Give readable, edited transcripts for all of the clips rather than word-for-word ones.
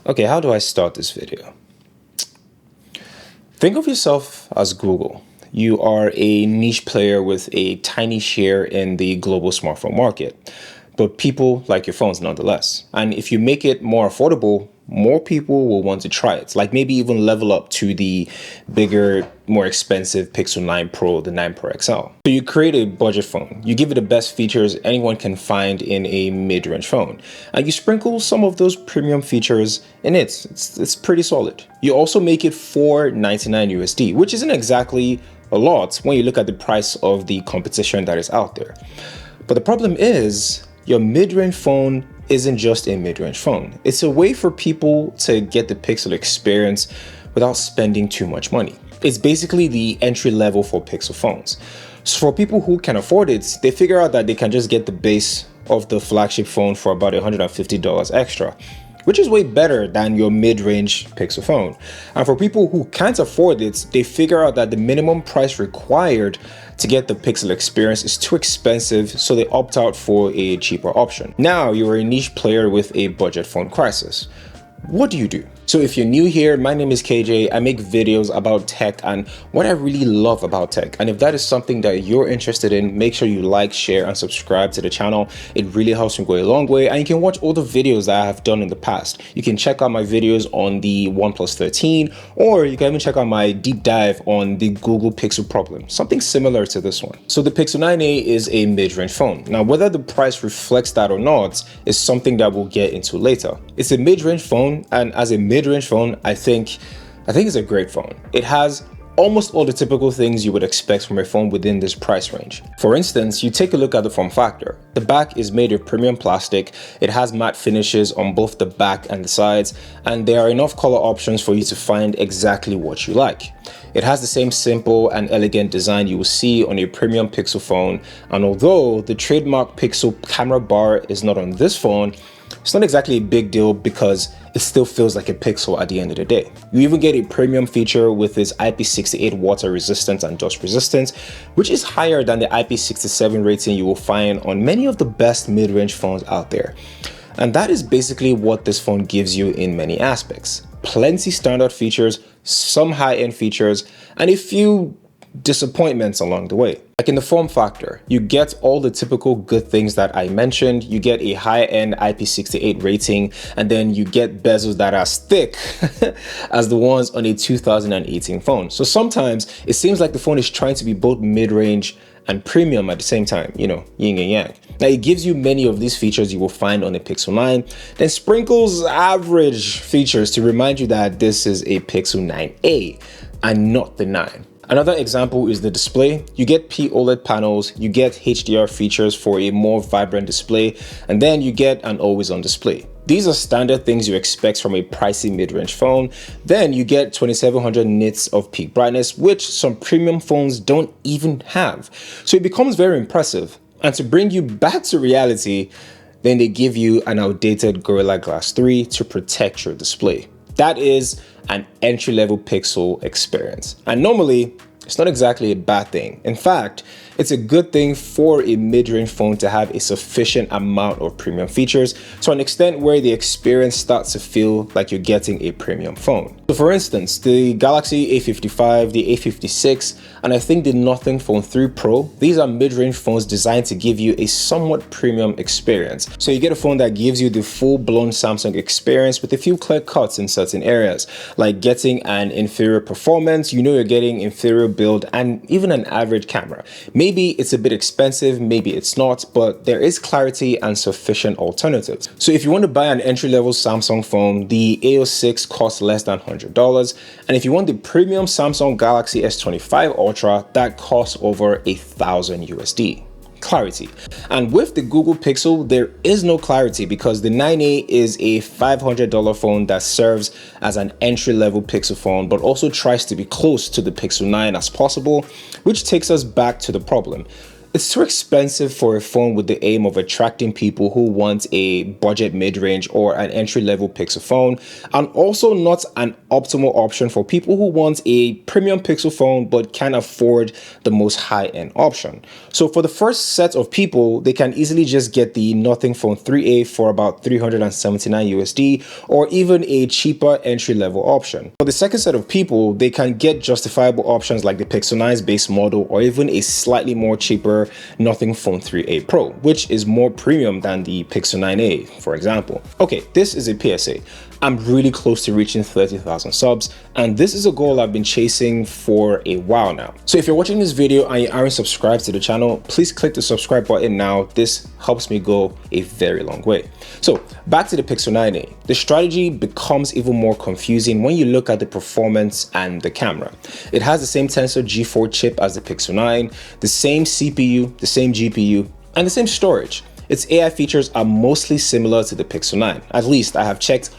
Okay, how do I start this video? Think of yourself as Google. You are a niche player with a tiny share in the global smartphone market, but people like your phones nonetheless. And if you make it more affordable, more people will want to try it, like maybe even level up to the bigger, more expensive Pixel 9 Pro, the 9 Pro XL. So you create a budget phone, you give it the best features anyone can find in a mid-range phone, and you sprinkle some of those premium features in it. It's pretty solid. You also make it $499 USD, which isn't exactly a lot when you look at the price of the competition that is out there. But the problem is, your mid-range phone isn't just a mid-range phone. It's a way for people to get the Pixel experience without spending too much money. It's basically the entry level for Pixel phones. So for people who can afford it, they figure out that they can just get the base of the flagship phone for about $150 extra, which is way better than your mid-range Pixel phone. And for people who can't afford it, they figure out that the minimum price required to get the Pixel experience is too expensive, so they opt out for a cheaper option. Now you're a niche player with a budget phone crisis. What do you do? So if you're new here, my name is KJ. I make videos about tech and what I really love about tech. And if that is something that you're interested in, make sure you like, share, and subscribe to the channel. It really helps me go a long way. And you can watch all the videos that I have done in the past. You can check out my videos on the OnePlus 13, or you can even check out my deep dive on the Google Pixel problem, something similar to this one. So the Pixel 9a is a mid-range phone. Now, whether the price reflects that or not is something that we'll get into later. It's a mid-range phone, and as a mid-range phone, I think it's a great phone. It has almost all the typical things you would expect from a phone within this price range. For instance, you take a look at the form factor. The back is made of premium plastic. It has matte finishes on both the back and the sides, and there are enough color options for you to find exactly what you like. It has the same simple and elegant design you will see on a premium Pixel phone, and although the trademark Pixel camera bar is not on this phone, it's not exactly a big deal because it still feels like a Pixel at the end of the day. You even get a premium feature with its IP68 water resistance and dust resistance, which is higher than the IP67 rating you will find on many of the best mid-range phones out there. And that is basically what this phone gives you in many aspects. Plenty standard features, some high-end features, and a few disappointments along the way. Like in the form factor, you get all the typical good things that I mentioned. You get a high-end IP68 rating, and then you get bezels that are as thick as the ones on a 2018 phone. So sometimes it seems like the phone is trying to be both mid-range and premium at the same time, you know, yin and yang. Now it gives you many of these features you will find on the Pixel 9, then sprinkles average features to remind you that this is a Pixel 9a and not the 9. Another example is the display. You get OLED panels, you get HDR features for a more vibrant display, and then you get an always-on display. These are standard things you expect from a pricey mid-range phone. Then you get 2700 nits of peak brightness, which some premium phones don't even have. So it becomes very impressive. And to bring you back to reality, then they give you an outdated Gorilla Glass 3 to protect your display. That is an entry-level Pixel experience. And normally, it's not exactly a bad thing. In fact, it's a good thing for a mid-range phone to have a sufficient amount of premium features to an extent where the experience starts to feel like you're getting a premium phone. So for instance, the Galaxy A55, the A56, and I think the Nothing Phone 3 Pro, these are mid-range phones designed to give you a somewhat premium experience. So you get a phone that gives you the full-blown Samsung experience with a few clear cuts in certain areas, like getting an inferior performance, you know you're getting inferior build, and even an average camera. Maybe it's a bit expensive, maybe it's not, but there is clarity and sufficient alternatives. So if you want to buy an entry-level Samsung phone, the A06 costs less than $100. And if you want the premium Samsung Galaxy S25 Ultra, that costs over $1,000 USD. Clarity. And with the Google Pixel, there is no clarity because the 9a is a $500 phone that serves as an entry-level Pixel phone, but also tries to be close to the Pixel 9 as possible, which takes us back to the problem. It's too expensive for a phone with the aim of attracting people who want a budget mid-range or an entry-level Pixel phone, and also not an optimal option for people who want a premium Pixel phone but can't afford the most high-end option. So for the first set of people, they can easily just get the Nothing Phone 3A for about $379 USD, or even a cheaper entry-level option. For the second set of people, they can get justifiable options like the Pixel 9's base model, or even a slightly more cheaper Nothing Phone 3A Pro, which is more premium than the Pixel 9a, for example. Okay, this is a PSA. I'm really close to reaching 30,000 subs, and this is a goal I've been chasing for a while now. So if you're watching this video and you aren't subscribed to the channel, please click the subscribe button now. This helps me go a very long way. So back to the Pixel 9a. The strategy becomes even more confusing when you look at the performance and the camera. It has the same Tensor G4 chip as the Pixel 9, the same CPU, the same GPU, and the same storage. Its AI features are mostly similar to the Pixel 9. At least I have checked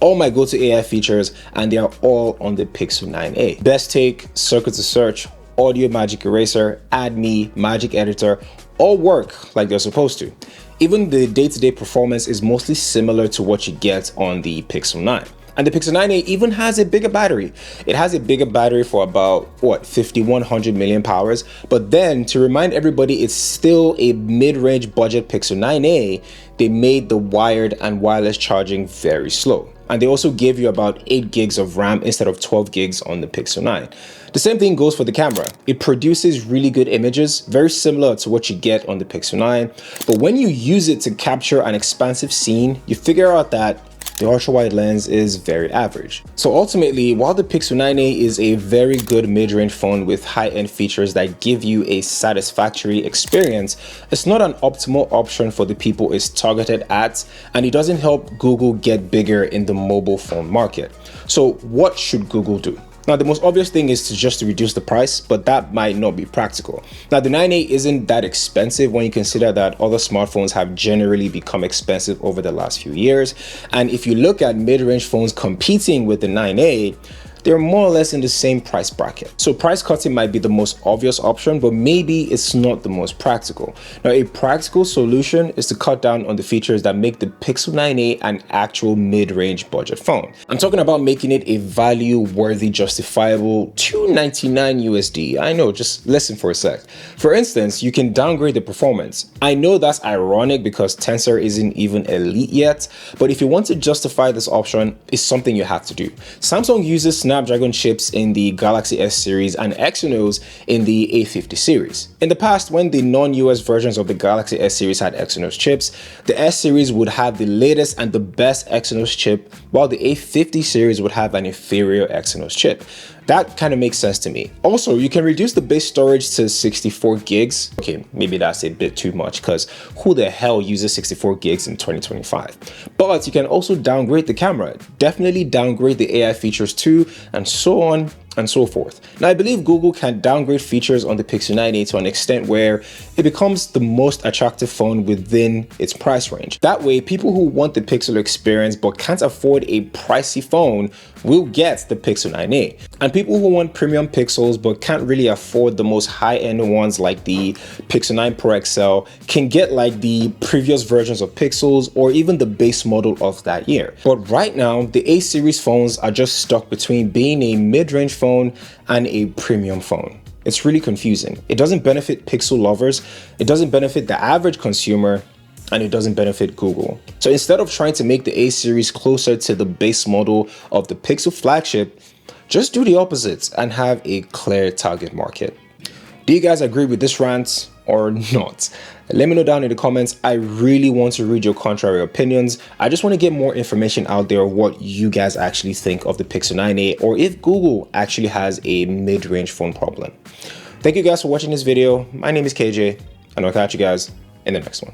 all my go-to AI features and they are all on the Pixel 9a. Best Take, Circuit to Search, Audio Magic Eraser, Add Me, Magic Editor, all work like they're supposed to. Even the day-to-day performance is mostly similar to what you get on the Pixel 9. And the Pixel 9a even has a bigger battery. It has a bigger battery for about, 5,100 milliamp hours. But then, to remind everybody, it's still a mid-range budget Pixel 9a, they made the wired and wireless charging very slow. And they also gave you about 8 gigs of RAM instead of 12 gigs on the Pixel 9. The same thing goes for the camera. It produces really good images, very similar to what you get on the Pixel 9. But when you use it to capture an expansive scene, you figure out that the ultra-wide lens is very average. So ultimately, while the Pixel 9a is a very good mid-range phone with high-end features that give you a satisfactory experience, it's not an optimal option for the people it's targeted at, and it doesn't help Google get bigger in the mobile phone market. So what should Google do? Now, the most obvious thing is to just reduce the price, but that might not be practical. Now, the 9a isn't that expensive when you consider that other smartphones have generally become expensive over the last few years. And if you look at mid-range phones competing with the 9a, they're more or less in the same price bracket. So price cutting might be the most obvious option, but maybe it's not the most practical. Now, a practical solution is to cut down on the features that make the Pixel 9a an actual mid-range budget phone. I'm talking about making it a value-worthy, justifiable $299 USD. I know, just listen for a sec. For instance, you can downgrade the performance. I know that's ironic because Tensor isn't even elite yet, but if you want to justify this option, it's something you have to do. Samsung uses Snapdragon chips in the Galaxy S series and Exynos in the A50 series. In the past, when the non-US versions of the Galaxy S series had Exynos chips, the S series would have the latest and the best Exynos chip, while the A50 series would have an inferior Exynos chip. That kind of makes sense to me. Also, you can reduce the base storage to 64 gigs. Okay, maybe that's a bit too much because who the hell uses 64 gigs in 2025? But you can also downgrade the camera, definitely downgrade the AI features too, and so on and so forth. Now, I believe Google can downgrade features on the Pixel 9a to an extent where it becomes the most attractive phone within its price range. That way, people who want the Pixel experience but can't afford a pricey phone will get the Pixel 9a. And people who want premium Pixels but can't really afford the most high-end ones like the Pixel 9 Pro XL can get like the previous versions of Pixels or even the base model of that year. But right now, the A series phones are just stuck between being a mid-range phone and a premium phone. It's really confusing. It doesn't benefit Pixel lovers, it doesn't benefit the average consumer, and it doesn't benefit Google. So instead of trying to make the A series closer to the base model of the Pixel flagship, just do the opposite and have a clear target market. Do you guys agree with this rant or not? Let me know down in the comments. I really want to read your contrary opinions. I just want to get more information out there what you guys actually think of the Pixel 9a, or if Google actually has a mid-range phone problem. Thank you guys for watching this video. My name is KJ, and I'll catch you guys in the next one.